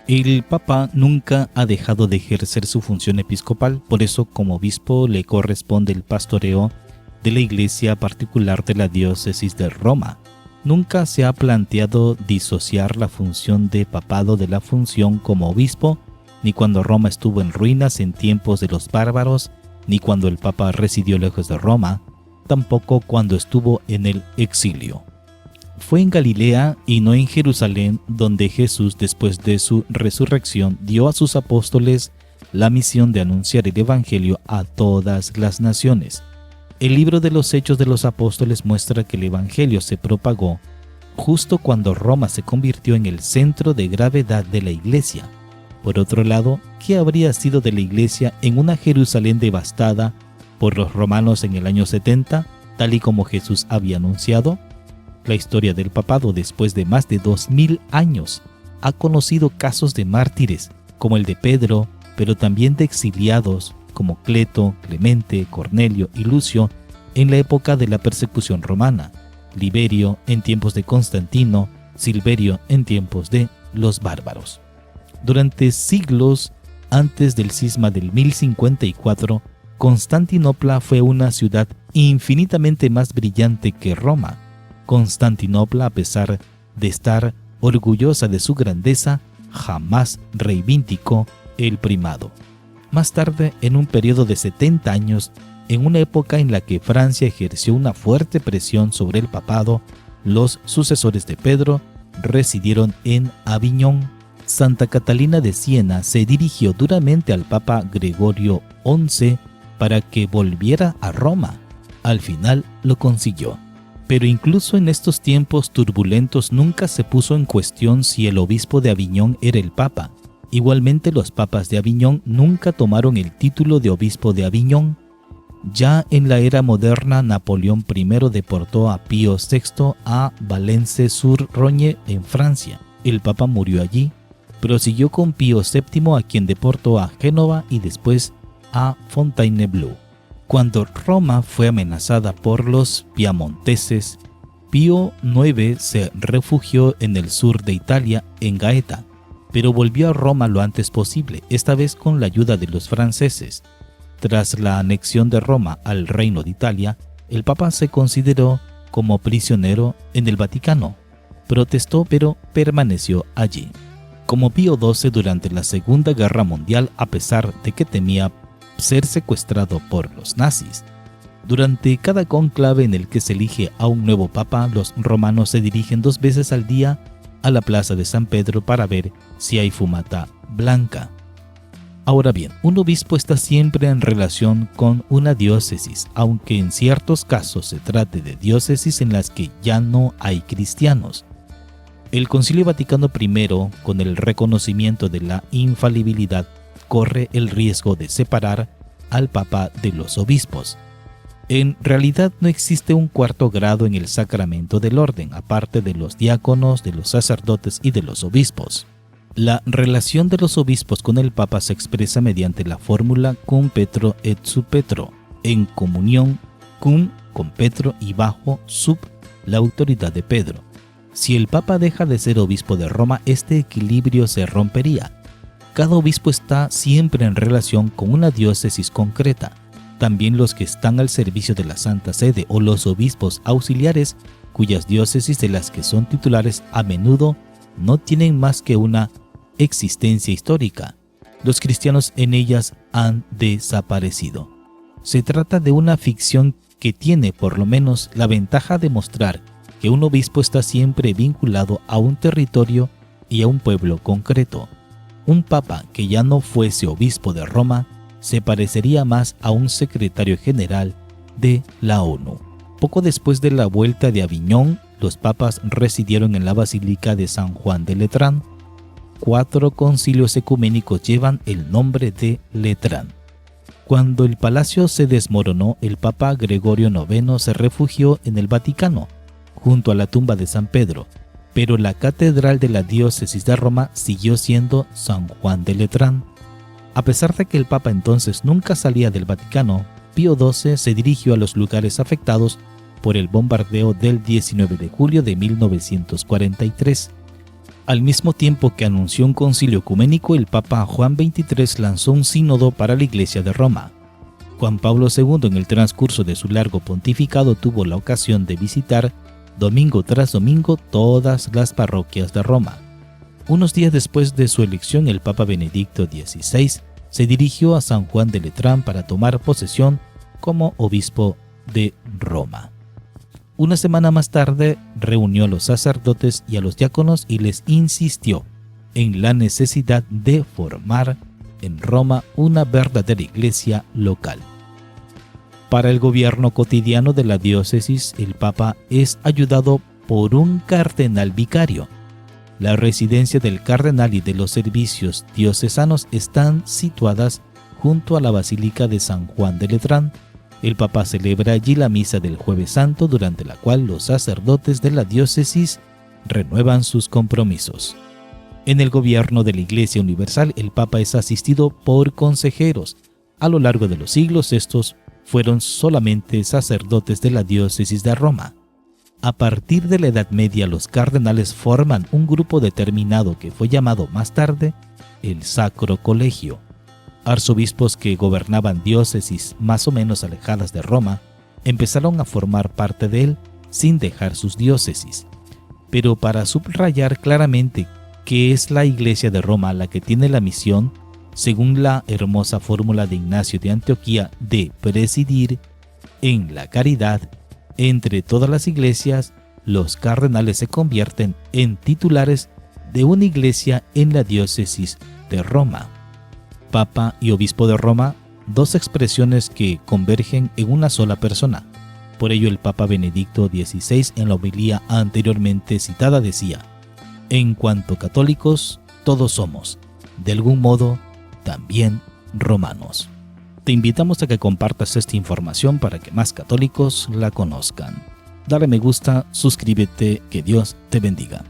El Papa nunca ha dejado de ejercer su función episcopal, por eso como obispo le corresponde el pastoreo de la Iglesia particular de la diócesis de Roma. Nunca se ha planteado disociar la función de papado de la función como obispo, ni cuando Roma estuvo en ruinas en tiempos de los bárbaros, ni cuando el Papa residió lejos de Roma, tampoco cuando estuvo en el exilio. Fue en Galilea y no en Jerusalén donde Jesús, después de su resurrección, dio a sus apóstoles la misión de anunciar el Evangelio a todas las naciones. El libro de los Hechos de los Apóstoles muestra que el Evangelio se propagó justo cuando Roma se convirtió en el centro de gravedad de la Iglesia. Por otro lado, ¿qué habría sido de la Iglesia en una Jerusalén devastada por los romanos en el año 70, tal y como Jesús había anunciado? La historia del papado después de más de 2000 años ha conocido casos de mártires como el de Pedro, pero también de exiliados como Cleto, Clemente, Cornelio y Lucio en la época de la persecución romana, Liberio en tiempos de Constantino, Silverio en tiempos de los bárbaros. Durante siglos antes del cisma del 1054, Constantinopla fue una ciudad infinitamente más brillante que Roma. Constantinopla, a pesar de estar orgullosa de su grandeza, jamás reivindicó el primado. Más tarde, en un periodo de 70 años, en una época en la que Francia ejerció una fuerte presión sobre el papado, los sucesores de Pedro residieron en Aviñón. Santa Catalina de Siena se dirigió duramente al Papa Gregorio XI para que volviera a Roma. Al final lo consiguió. Pero incluso en estos tiempos turbulentos nunca se puso en cuestión si el obispo de Aviñón era el Papa. Igualmente los papas de Aviñón nunca tomaron el título de obispo de Aviñón. Ya en la era moderna, Napoleón I deportó a Pío VI a Valence-sur-Rogne en Francia. El Papa murió allí. Prosiguió con Pío VII, a quien deportó a Génova y después a Fontainebleau. Cuando Roma fue amenazada por los piamonteses, Pío IX se refugió en el sur de Italia, en Gaeta, pero volvió a Roma lo antes posible, esta vez con la ayuda de los franceses. Tras la anexión de Roma al Reino de Italia, el Papa se consideró como prisionero en el Vaticano. Protestó, pero permaneció allí. Como Pío XII durante la Segunda Guerra Mundial, a pesar de que temía ser secuestrado por los nazis. Durante cada cónclave en el que se elige a un nuevo papa, los romanos se dirigen 2 veces al día a la plaza de San Pedro para ver si hay fumata blanca. Ahora bien, un obispo está siempre en relación con una diócesis, aunque en ciertos casos se trate de diócesis en las que ya no hay cristianos. El Concilio Vaticano I, con el reconocimiento de la infalibilidad, corre el riesgo de separar al Papa de los obispos. En realidad no existe un cuarto grado en el sacramento del orden, aparte de los diáconos, de los sacerdotes y de los obispos. La relación de los obispos con el Papa se expresa mediante la fórmula cum Petro et sub Petro, en comunión cum con Petro y bajo sub la autoridad de Pedro. Si el Papa deja de ser obispo de Roma, este equilibrio se rompería. Cada obispo está siempre en relación con una diócesis concreta. También los que están al servicio de la Santa Sede o los obispos auxiliares, cuyas diócesis de las que son titulares a menudo no tienen más que una existencia histórica. Los cristianos en ellas han desaparecido. Se trata de una ficción que tiene por lo menos la ventaja de mostrar que un obispo está siempre vinculado a un territorio y a un pueblo concreto. Un papa que ya no fuese obispo de Roma se parecería más a un secretario general de la ONU. Poco después de la vuelta de Aviñón, los papas residieron en la Basílica de San Juan de Letrán. 4 concilios ecuménicos llevan el nombre de Letrán. Cuando el palacio se desmoronó, el Papa Gregorio IX se refugió en el Vaticano, junto a la tumba de San Pedro, pero la catedral de la diócesis de Roma siguió siendo San Juan de Letrán. A pesar de que el Papa entonces nunca salía del Vaticano, Pío XII se dirigió a los lugares afectados por el bombardeo del 19 de julio de 1943. Al mismo tiempo que anunció un concilio ecuménico, el Papa Juan XXIII lanzó un sínodo para la Iglesia de Roma. Juan Pablo II, en el transcurso de su largo pontificado, tuvo la ocasión de visitar domingo tras domingo todas las parroquias de Roma. Unos días después de su elección, el Papa Benedicto XVI se dirigió a San Juan de Letrán para tomar posesión como obispo de Roma. Una semana más tarde reunió a los sacerdotes y a los diáconos y les insistió en la necesidad de formar en Roma una verdadera iglesia local. Para el gobierno cotidiano de la diócesis, el Papa es ayudado por un cardenal vicario. La residencia del cardenal y de los servicios diocesanos están situadas junto a la Basílica de San Juan de Letrán. El Papa celebra allí la misa del Jueves Santo, durante la cual los sacerdotes de la diócesis renuevan sus compromisos. En el gobierno de la Iglesia Universal, el Papa es asistido por consejeros. A lo largo de los siglos, estos fueron solamente sacerdotes de la diócesis de Roma. A partir de la Edad Media, los cardenales forman un grupo determinado que fue llamado más tarde el Sacro Colegio. Arzobispos que gobernaban diócesis más o menos alejadas de Roma empezaron a formar parte de él sin dejar sus diócesis. Pero para subrayar claramente que es la Iglesia de Roma la que tiene la misión, según la hermosa fórmula de Ignacio de Antioquía, de presidir en la caridad entre todas las iglesias, los cardenales se convierten en titulares de una iglesia en la diócesis de Roma. Papa y obispo de Roma, dos expresiones que convergen en una sola persona. Por ello, el Papa Benedicto XVI, en la homilía anteriormente citada, decía: en cuanto católicos, todos somos, de algún modo, también romanos. Te invitamos a que compartas esta información para que más católicos la conozcan. Dale me gusta, suscríbete, que Dios te bendiga.